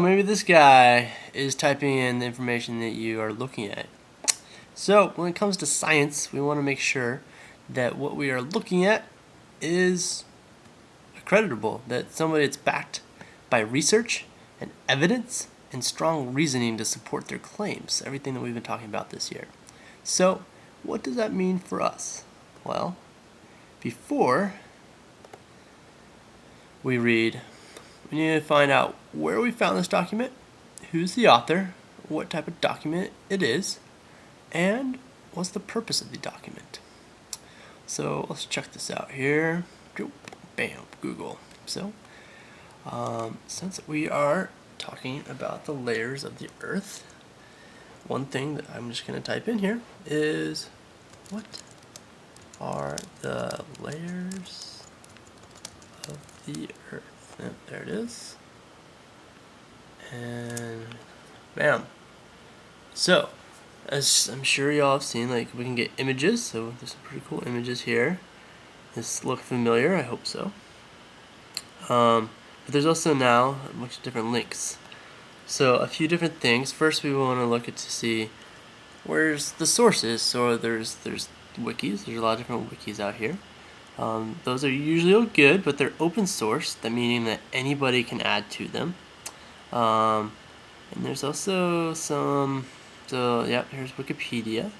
Maybe this guy is typing in the information that you are looking at. So when it comes to science, we want to make sure that what we are looking at is accreditable, that somebody that's backed by research and evidence and strong reasoning to support their claims, everything that we've been talking about this year. So what does that mean for us? Well, before we read, we need to find out where we found this document, who's the author, what type of document it is, and what's the purpose of the document. So let's check this out here. Bam, Google. So since we are talking about the layers of the Earth, one thing that I'm just going to type in here is, what are the layers of the Earth? Yep, there it is. And bam. So, as I'm sure y'all have seen, like, we can get images. So there's some pretty cool images here. This look familiar? I hope so. But there's also now a bunch of different links. So a few different things. First, we want to look at to see where's the sources. So there's wikis. There's a lot of different wikis out here. Those are usually all good, but they're open source, that meaning that anybody can add to them. And there's also some, so yeah, here's Wikipedia.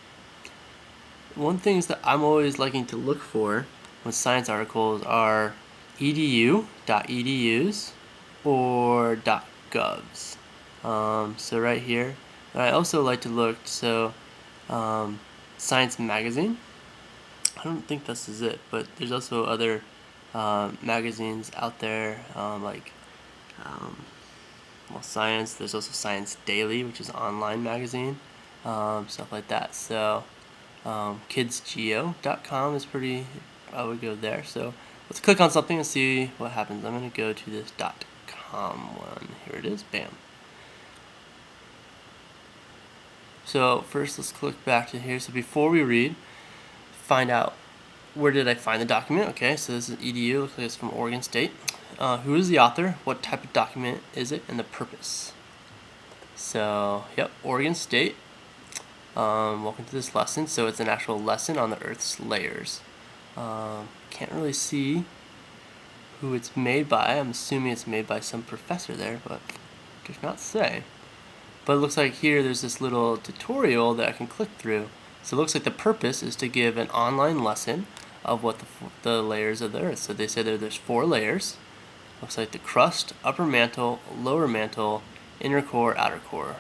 One thing is that I'm always liking to look for with science articles are edu.edus or .govs. So right here, I also like to look, so Science Magazine. I don't think this is it, but there's also other magazines out there, Science. There's also Science Daily, which is an online magazine, stuff like that. So kidsgeo.com is pretty, I would go there. So let's click on something and see what happens. I'm going to go to this .com one. Here it is. Bam. So first, let's click back to here. So before we read, find out where did I find the document. Okay, so this is edu. Looks like it's from Oregon State. Who is the author? What type of document is it? And the purpose. So, yep, Oregon State. Welcome to this lesson. So it's an actual lesson on the Earth's layers. Can't really see who it's made by. I'm assuming it's made by some professor there, but it does not say. But it looks like here there's this little tutorial that I can click through. So it looks like the purpose is to give an online lesson of what the layers of the Earth. So they say there's 4 layers. Looks like the crust, upper mantle, lower mantle, inner core, outer core.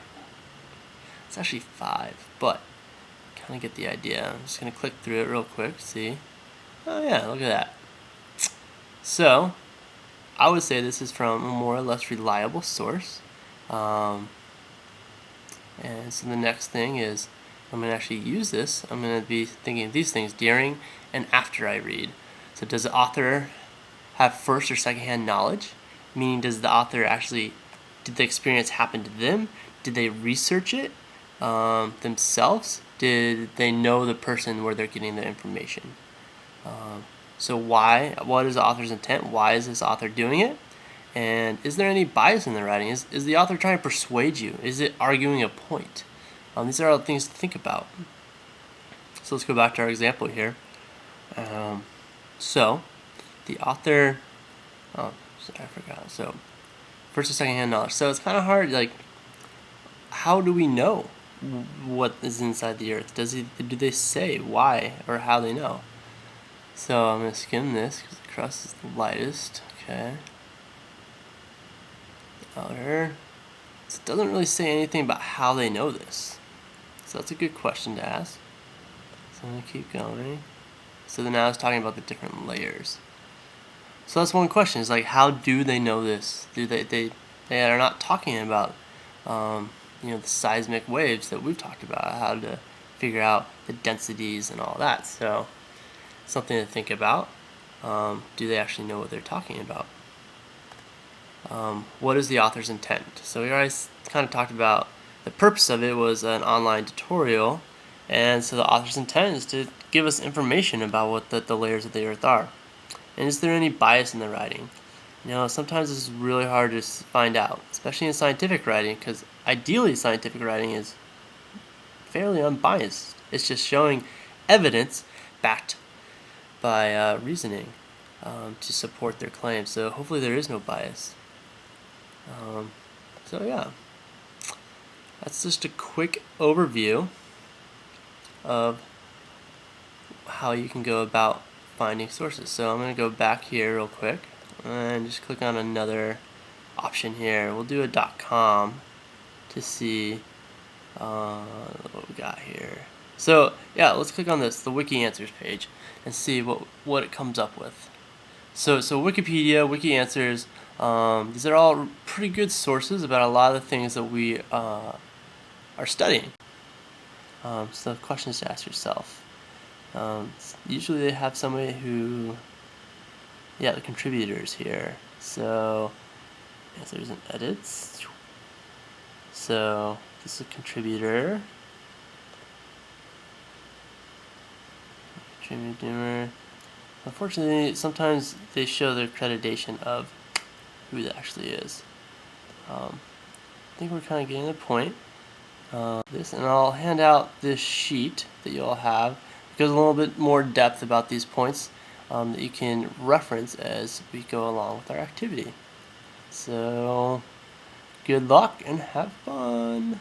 It's actually 5, but kind of get the idea. I'm just going to click through it real quick, see. Oh yeah, look at that. So I would say this is from a more or less reliable source. And so the next thing is, I'm going to actually use this. I'm going to be thinking of these things during and after I read. So does the author have first or secondhand knowledge? Meaning, does the author actually, did the experience happen to them? Did they research it themselves? Did they know the person where they're getting the information? So why? What is the author's intent? Why is this author doing it? And is there any bias in the writing? Is the author trying to persuade you? Is it arguing a point? These are all things to think about. So let's go back to our example here. So the author, I forgot. So first or second hand knowledge. So it's kind of hard, like, how do we know what is inside the Earth? Do they say why or how they know? So I'm going to skim this because the crust is the lightest. Okay. Outer. So it doesn't really say anything about how they know this. So that's a good question to ask. So I'm going to keep going. So then now it's talking about the different layers. So that's one question, is like, how do they know this? Do they are not talking about the seismic waves that we've talked about, how to figure out the densities and all that. So something to think about. Do they actually know what they're talking about? What is the author's intent? So we already kind of talked about the purpose of it was an online tutorial, and so the author's intent is to give us information about what the layers of the Earth are. And is there any bias in the writing? Sometimes it's really hard to find out, especially in scientific writing, because ideally scientific writing is fairly unbiased. It's just showing evidence backed by reasoning to support their claims. So hopefully there is no bias. So yeah, that's just a quick overview of how you can go about finding sources. So I'm going to go back here real quick and just click on another option here. We'll do a .com to see what we got here. So yeah, let's click on this, the Wiki Answers page, and see what it comes up with. So Wikipedia, Wiki Answers, these are all pretty good sources about a lot of the things that we are studying. So questions to ask yourself. Usually they have somebody who, the contributors here. So answers and edits. So this is a contributor. Contributor. Unfortunately, sometimes they show the accreditation of who that actually is. I think we're kind of getting the point. And I'll hand out this sheet that you all have. It goes a little bit more depth about these points that you can reference as we go along with our activity. So, good luck and have fun!